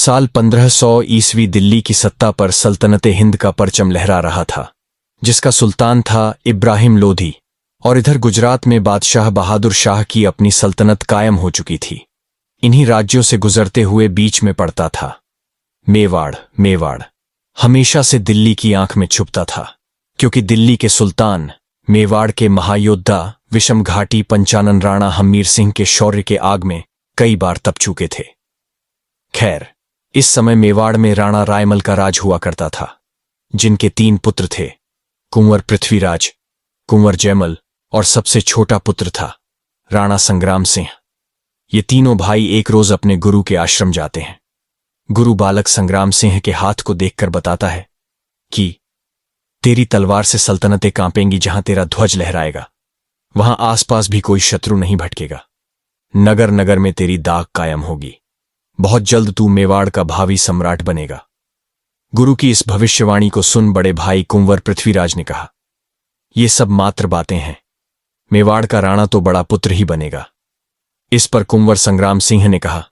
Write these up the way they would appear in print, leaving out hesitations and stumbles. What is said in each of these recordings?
साल 1500 ईस्वी दिल्ली की सत्ता पर सल्तनते हिंद का परचम लहरा रहा था, जिसका सुल्तान था इब्राहिम लोधी, और इधर गुजरात में बादशाह बहादुर शाह की अपनी सल्तनत कायम हो चुकी थी। इन्हीं राज्यों से गुजरते हुए बीच में पड़ता था मेवाड़। मेवाड़ हमेशा से दिल्ली की आंख में छुपता था, क्योंकि दिल्ली के सुल्तान मेवाड़ के महायोद्धा विषम घाटी पंचानन राणा हमीर सिंह के शौर्य के आग में कई बार तप चुके थे। खैर, इस समय मेवाड़ में राणा रायमल का राज हुआ करता था, जिनके 3 पुत्र थे, कुंवर पृथ्वीराज, कुंवर जयमल और सबसे छोटा पुत्र था राणा संग्राम सिंह। ये तीनों भाई एक रोज अपने गुरु के आश्रम जाते हैं। गुरु बालक संग्राम सिंह के हाथ को देखकर बताता है कि तेरी तलवार से सल्तनतें कांपेंगी, जहां तेरा ध्वज लहराएगा वहां आसपास भी कोई शत्रु नहीं भटकेगा। नगर नगर में तेरी दाग कायम होगी। बहुत जल्द तू मेवाड़ का भावी सम्राट बनेगा। गुरु की इस भविष्यवाणी को सुन बड़े भाई कुंवर पृथ्वीराज ने कहा, ये सब मात्र बातें हैं, मेवाड़ का राणा तो बड़ा पुत्र ही बनेगा। इस पर कुंवर संग्राम सिंह ने कहा,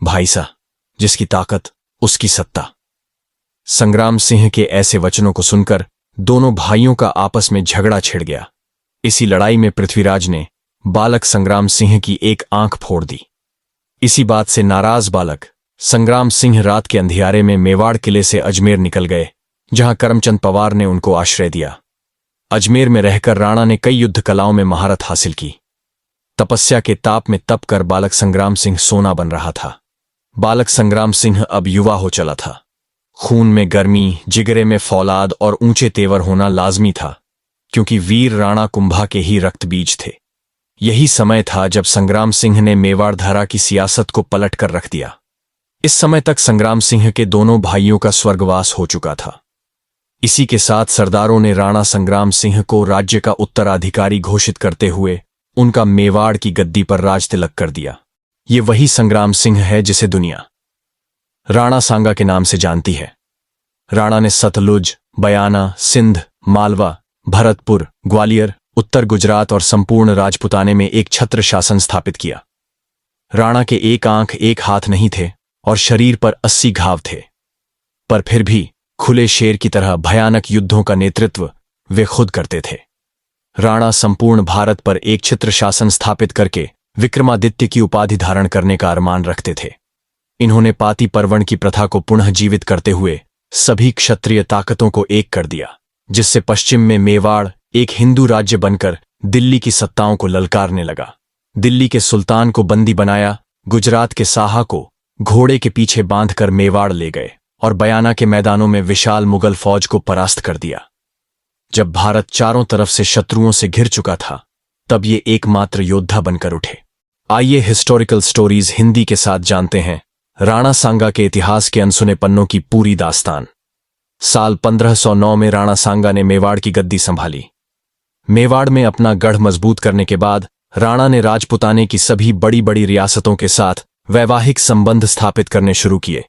भाई सा, जिसकी ताकत उसकी सत्ता। संग्राम सिंह के ऐसे वचनों को सुनकर दोनों भाइयों का आपस में झगड़ा छिड़ गया। इसी लड़ाई में पृथ्वीराज ने बालक संग्राम सिंह की एक आंख फोड़ दी। इसी बात से नाराज बालक संग्राम सिंह रात के अंधियारे में मेवाड़ किले से अजमेर निकल गए, जहां करमचंद पवार ने उनको आश्रय दिया। अजमेर में रहकर राणा ने कई युद्ध कलाओं में महारत हासिल की। तपस्या के ताप में तप कर बालक संग्राम सिंह सोना बन रहा था। बालक संग्राम सिंह अब युवा हो चला था। खून में गर्मी, जिगरे में फौलाद और ऊंचे तेवर होना लाजमी था, क्योंकि वीर राणा कुंभा के ही रक्त बीज थे। यही समय था जब संग्राम सिंह ने मेवाड़ धारा की सियासत को पलट कर रख दिया। इस समय तक संग्राम सिंह के दोनों भाइयों का स्वर्गवास हो चुका था। इसी के साथ सरदारों ने राणा संग्राम सिंह को राज्य का उत्तराधिकारी घोषित करते हुए उनका मेवाड़ की गद्दी पर राज तिलक कर दिया। ये वही संग्राम सिंह है जिसे दुनिया राणा सांगा के नाम से जानती है। राणा ने सतलुज, बयाना, सिंध, मालवा, भरतपुर, ग्वालियर, उत्तर गुजरात और संपूर्ण राजपुताने में एक छत्र शासन स्थापित किया। राणा के एक आंख एक हाथ नहीं थे और शरीर पर 80 घाव थे, पर फिर भी खुले शेर की तरह भयानक युद्धों का नेतृत्व वे खुद करते थे। राणा संपूर्ण भारत पर एक छत्र शासन स्थापित करके विक्रमादित्य की उपाधि धारण करने का अरमान रखते थे। इन्होंने पाती पर्वण की प्रथा को पुनः जीवित करते हुए सभी क्षत्रिय ताकतों को एक कर दिया, जिससे पश्चिम में मेवाड़ एक हिंदू राज्य बनकर दिल्ली की सत्ताओं को ललकारने लगा। दिल्ली के सुल्तान को बंदी बनाया, गुजरात के साहा को घोड़े के पीछे बांधकर मेवाड़ ले गए और बयाना के मैदानों में विशाल मुगल फौज को परास्त कर दिया। जब भारत चारों तरफ से शत्रुओं से घिर चुका था, तब ये एकमात्र योद्धा बनकर उठे। आइए हिस्टोरिकल स्टोरीज हिंदी के साथ जानते हैं राणा सांगा के इतिहास के अनसुने पन्नों की पूरी दास्तान। साल 1509 में राणा सांगा ने मेवाड़ की गद्दी संभाली। मेवाड़ में अपना गढ़ मजबूत करने के बाद राणा ने राजपुताने की सभी बड़ी बड़ी रियासतों के साथ वैवाहिक संबंध स्थापित करने शुरू किए,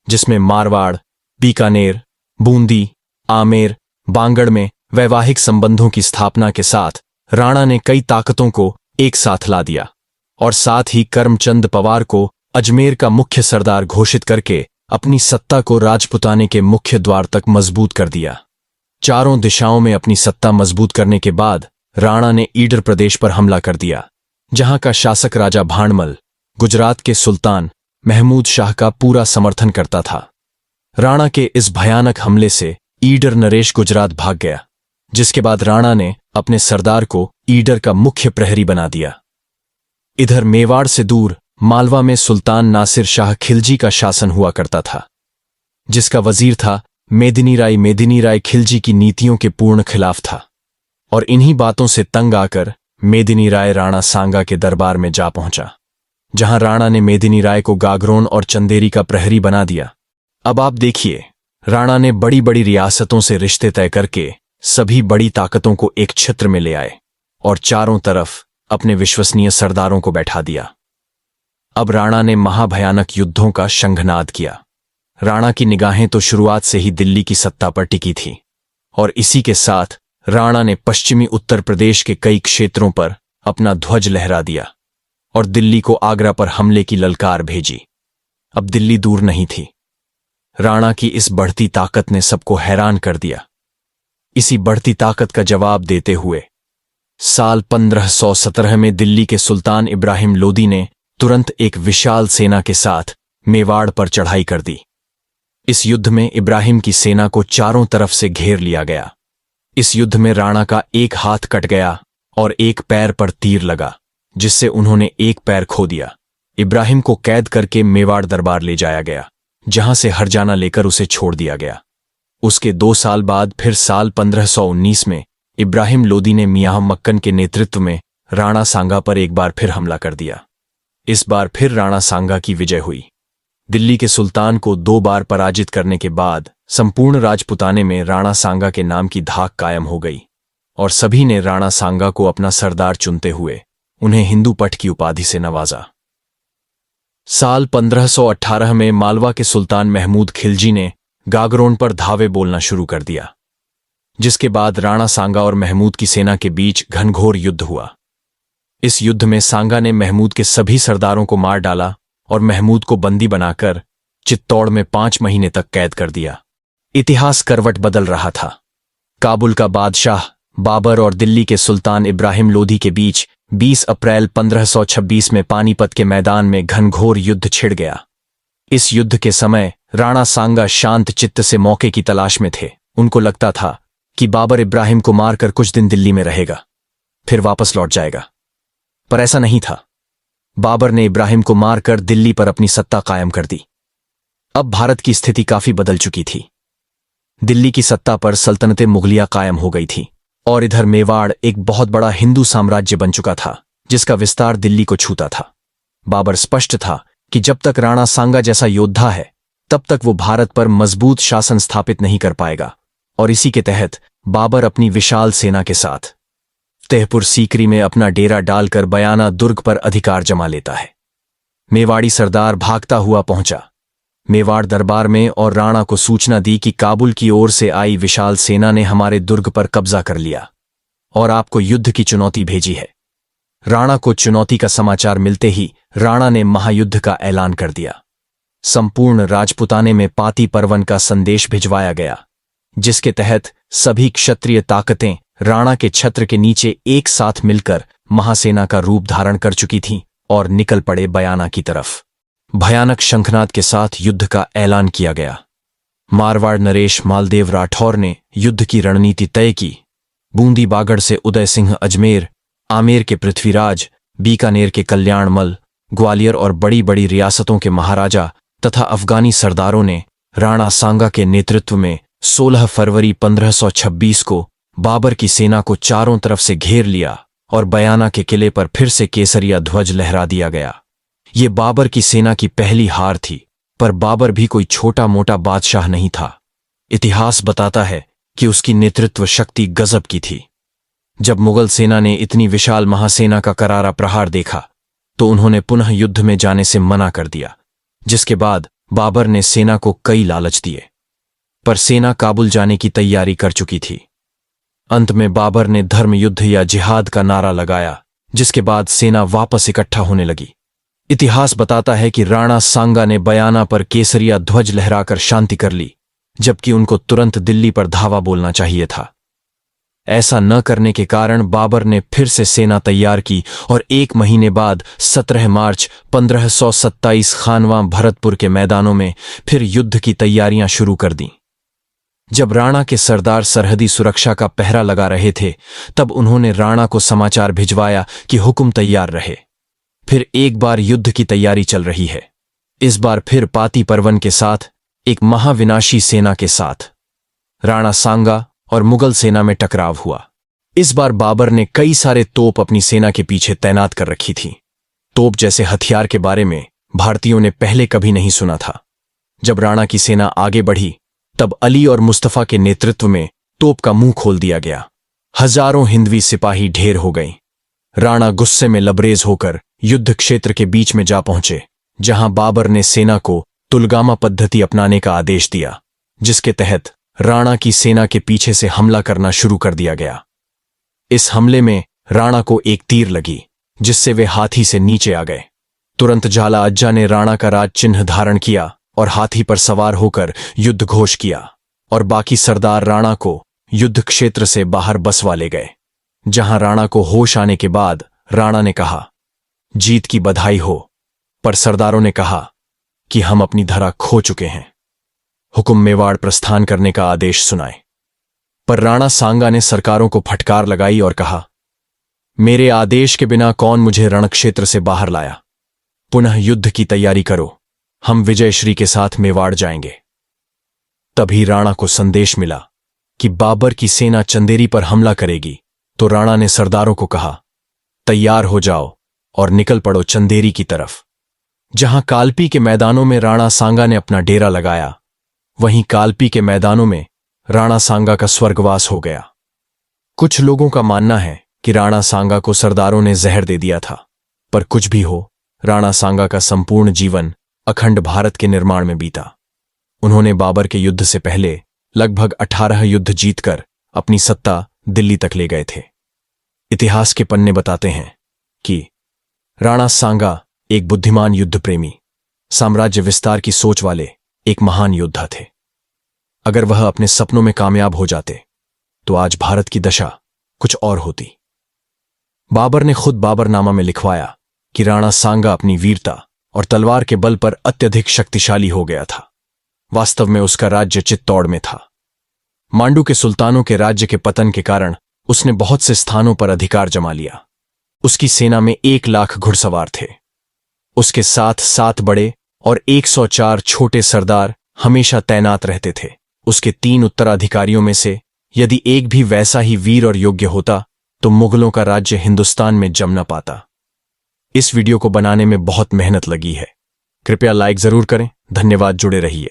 जिसमें मारवाड़, बीकानेर, बूंदी, आमेर, बांगड़ में वैवाहिक संबंधों की स्थापना के साथ राणा ने कई ताकतों को एक साथ ला दिया और साथ ही करमचंद पवार को अजमेर का मुख्य सरदार घोषित करके अपनी सत्ता को राजपुताने के मुख्य द्वार तक मजबूत कर दिया। चारों दिशाओं में अपनी सत्ता मजबूत करने के बाद राणा ने ईडर प्रदेश पर हमला कर दिया, जहां का शासक राजा भाणमल गुजरात के सुल्तान महमूद शाह का पूरा समर्थन करता था। राणा के इस भयानक हमले से ईडर नरेश गुजरात भाग गया, जिसके बाद राणा ने अपने सरदार को ईडर का मुख्य प्रहरी बना दिया। इधर मेवाड़ से दूर मालवा में सुल्तान नासिर शाह खिलजी का शासन हुआ करता था, जिसका वजीर था मेदिनी राय। मेदिनी राय खिलजी की नीतियों के पूर्ण खिलाफ था और इन्हीं बातों से तंग आकर मेदिनी राय राणा सांगा के दरबार में जा पहुंचा, जहां राणा ने मेदिनी राय को गागरोन और चंदेरी का प्रहरी बना दिया। अब आप देखिए, राणा ने बड़ी बड़ी रियासतों से रिश्ते तय करके सभी बड़ी ताकतों को एक छत्र में ले आए और चारों तरफ अपने विश्वसनीय सरदारों को बैठा दिया। अब राणा ने महाभयानक युद्धों का शंखनाद किया। राणा की निगाहें तो शुरुआत से ही दिल्ली की सत्ता पर टिकी थी और इसी के साथ राणा ने पश्चिमी उत्तर प्रदेश के कई क्षेत्रों पर अपना ध्वज लहरा दिया और दिल्ली को आगरा पर हमले की ललकार भेजी। अब दिल्ली दूर नहीं थी। राणा की इस बढ़ती ताकत ने सबको हैरान कर दिया। इसी बढ़ती ताकत का जवाब देते हुए साल 1517 में दिल्ली के सुल्तान इब्राहिम लोदी ने तुरंत एक विशाल सेना के साथ मेवाड़ पर चढ़ाई कर दी। इस युद्ध में इब्राहिम की सेना को चारों तरफ से घेर लिया गया। इस युद्ध में राणा का एक हाथ कट गया और एक पैर पर तीर लगा, जिससे उन्होंने एक पैर खो दिया। इब्राहिम को कैद करके मेवाड़ दरबार ले जाया गया, जहां से हरजाना लेकर उसे छोड़ दिया गया। उसके 2 साल बाद फिर साल 1519 में इब्राहिम लोदी ने मियां मक्कन के नेतृत्व में राणा सांगा पर एक बार फिर हमला कर दिया। इस बार फिर राणा सांगा की विजय हुई। दिल्ली के सुल्तान को 2 बार पराजित करने के बाद संपूर्ण राजपुताने में राणा सांगा के नाम की धाक कायम हो गई और सभी ने राणा सांगा को अपना सरदार चुनते हुए उन्हें हिंदू पठ की उपाधि से नवाजा। साल 1518 में मालवा के सुल्तान महमूद खिलजी ने गागरोन पर धावे बोलना शुरू कर दिया, जिसके बाद राणा सांगा और महमूद की सेना के बीच घनघोर युद्ध हुआ। इस युद्ध में सांगा ने महमूद के सभी सरदारों को मार डाला और महमूद को बंदी बनाकर चित्तौड़ में 5 महीने तक कैद कर दिया। इतिहास करवट बदल रहा था। काबुल का बादशाह बाबर और दिल्ली के सुल्तान इब्राहिम लोधी के बीच 20 अप्रैल 1526 में पानीपत के मैदान में घनघोर युद्ध छिड़ गया। इस युद्ध के समय राणा सांगा शांत चित्त से मौके की तलाश में थे। उनको लगता था कि बाबर इब्राहिम को मारकर कुछ दिन दिल्ली में रहेगा, फिर वापस लौट जाएगा। पर ऐसा नहीं था। बाबर ने इब्राहिम को मारकर दिल्ली पर अपनी सत्ता कायम कर दी। अब भारत की स्थिति काफी बदल चुकी थी। दिल्ली की सत्ता पर सल्तनते मुगलिया कायम हो गई थी और इधर मेवाड़ एक बहुत बड़ा हिंदू साम्राज्य बन चुका था, जिसका विस्तार दिल्ली को छूता था। बाबर स्पष्ट था कि जब तक राणा सांगा जैसा योद्धा है, तब तक वो भारत पर मजबूत शासन स्थापित नहीं कर पाएगा, और इसी के तहत बाबर अपनी विशाल सेना के साथ तेहपुर सीकरी में अपना डेरा डालकर बयाना दुर्ग पर अधिकार जमा लेता है। मेवाड़ी सरदार भागता हुआ पहुंचा मेवाड़ दरबार में और राणा को सूचना दी कि काबुल की ओर से आई विशाल सेना ने हमारे दुर्ग पर कब्जा कर लिया और आपको युद्ध की चुनौती भेजी है। राणा को चुनौती का समाचार मिलते ही राणा ने महायुद्ध का ऐलान कर दिया। संपूर्ण राजपुताने में पाती पर्वन का संदेश भिजवाया गया, जिसके तहत सभी क्षत्रिय ताकतें राणा के छत्र के नीचे एक साथ मिलकर महासेना का रूप धारण कर चुकी थीं और निकल पड़े बयाना की तरफ। भयानक शंखनाद के साथ युद्ध का ऐलान किया गया। मारवाड़ नरेश मालदेव राठौर ने युद्ध की रणनीति तय की। बूंदी बागड़ से उदय सिंह अजमेर, आमेर के पृथ्वीराज, बीकानेर के कल्याणमल, ग्वालियर और बड़ी बड़ी रियासतों के महाराजा तथा अफगानी सरदारों ने राणा सांगा के नेतृत्व में 16 फरवरी 1526 को बाबर की सेना को चारों तरफ से घेर लिया और बयाना के किले पर फिर से केसरिया ध्वज लहरा दिया गया। ये बाबर की सेना की पहली हार थी, पर बाबर भी कोई छोटा मोटा बादशाह नहीं था। इतिहास बताता है कि उसकी नेतृत्व शक्ति गजब की थी। जब मुगल सेना ने इतनी विशाल महासेना का करारा प्रहार देखा, तो उन्होंने पुनः युद्ध में जाने से मना कर दिया, जिसके बाद बाबर ने सेना को कई लालच दिए, पर सेना काबुल जाने की तैयारी कर चुकी थी। अंत में बाबर ने धर्म युद्ध या जिहाद का नारा लगाया, जिसके बाद सेना वापस इकट्ठा होने लगी। इतिहास बताता है कि राणा सांगा ने बयाना पर केसरिया ध्वज लहराकर शांति कर ली, जबकि उनको तुरंत दिल्ली पर धावा बोलना चाहिए था। ऐसा न करने के कारण बाबर ने फिर से सेना तैयार की और 1 महीने बाद 17 मार्च 1527 खानवा भरतपुर के मैदानों में फिर युद्ध की तैयारियां शुरू कर दीं। जब राणा के सरदार सरहदी सुरक्षा का पहरा लगा रहे थे, तब उन्होंने राणा को समाचार भिजवाया कि हुक्म तैयार रहे। फिर एक बार युद्ध की तैयारी चल रही है, इस बार फिर पाती पर्वन के साथ, एक महाविनाशी सेना के साथ। राणा सांगा और मुगल सेना में टकराव हुआ। इस बार बाबर ने कई सारे तोप अपनी सेना के पीछे तैनात कर रखी थी। तोप जैसे हथियार के बारे में भारतीयों ने पहले कभी नहीं सुना था। जब राणा की सेना आगे बढ़ी, तब अली और मुस्तफा के नेतृत्व में तोप का मुंह खोल दिया गया। हजारों हिंदवी सिपाही ढेर हो गईं। राणा गुस्से में लबरेज होकर युद्ध क्षेत्र के बीच में जा पहुंचे, जहां बाबर ने सेना को तुलगामा पद्धति अपनाने का आदेश दिया, जिसके तहत राणा की सेना के पीछे से हमला करना शुरू कर दिया गया। इस हमले में राणा को एक तीर लगी, जिससे वे हाथी से नीचे आ गए। तुरंत झाला अज्जा ने राणा का राज चिन्ह धारण किया और हाथी पर सवार होकर युद्ध घोष किया और बाकी सरदार राणा को युद्ध क्षेत्र से बाहर बसवा ले गए। जहां राणा को होश आने के बाद राणा ने कहा, जीत की बधाई हो, पर सरदारों ने कहा कि हम अपनी धरा खो चुके हैं। हुकुम मेवाड़ प्रस्थान करने का आदेश सुनाए। पर राणा सांगा ने सरकारों को फटकार लगाई और कहा, मेरे आदेश के बिना कौन मुझे रणक्षेत्र से बाहर लाया? पुनः युद्ध की तैयारी करो, हम विजयश्री के साथ मेवाड़ जाएंगे। तभी राणा को संदेश मिला कि बाबर की सेना चंदेरी पर हमला करेगी, तो राणा ने सरदारों को कहा, तैयार हो जाओ और निकल पड़ो चंदेरी की तरफ। जहां कालपी के मैदानों में राणा सांगा ने अपना डेरा लगाया, वहीं कालपी के मैदानों में राणा सांगा का स्वर्गवास हो गया। कुछ लोगों का मानना है कि राणा सांगा को सरदारों ने जहर दे दिया था, पर कुछ भी हो, राणा सांगा का संपूर्ण जीवन अखंड भारत के निर्माण में बीता। उन्होंने बाबर के युद्ध से पहले लगभग 18 युद्ध जीतकर अपनी सत्ता दिल्ली तक ले गए थे। इतिहास के पन्ने बताते हैं कि राणा सांगा एक बुद्धिमान युद्ध प्रेमी, साम्राज्य विस्तार की सोच वाले एक महान योद्धा थे। अगर वह अपने सपनों में कामयाब हो जाते तो आज भारत की दशा कुछ और होती। बाबर ने खुद बाबरनामा में लिखवाया कि राणा सांगा अपनी वीरता और तलवार के बल पर अत्यधिक शक्तिशाली हो गया था। वास्तव में उसका राज्य चित्तौड़ में था। मांडू के सुल्तानों के राज्य के पतन के कारण उसने बहुत से स्थानों पर अधिकार जमा लिया। उसकी सेना में 1 लाख घुड़सवार थे। उसके साथ 7 बड़े और 104 छोटे सरदार हमेशा तैनात रहते थे। उसके 3 उत्तराधिकारियों में से यदि एक भी वैसा ही वीर और योग्य होता तो मुगलों का राज्य हिंदुस्तान में जम न पाता। इस वीडियो को बनाने में बहुत मेहनत लगी है। कृपया लाइक जरूर करें। धन्यवाद, जुड़े रहिए।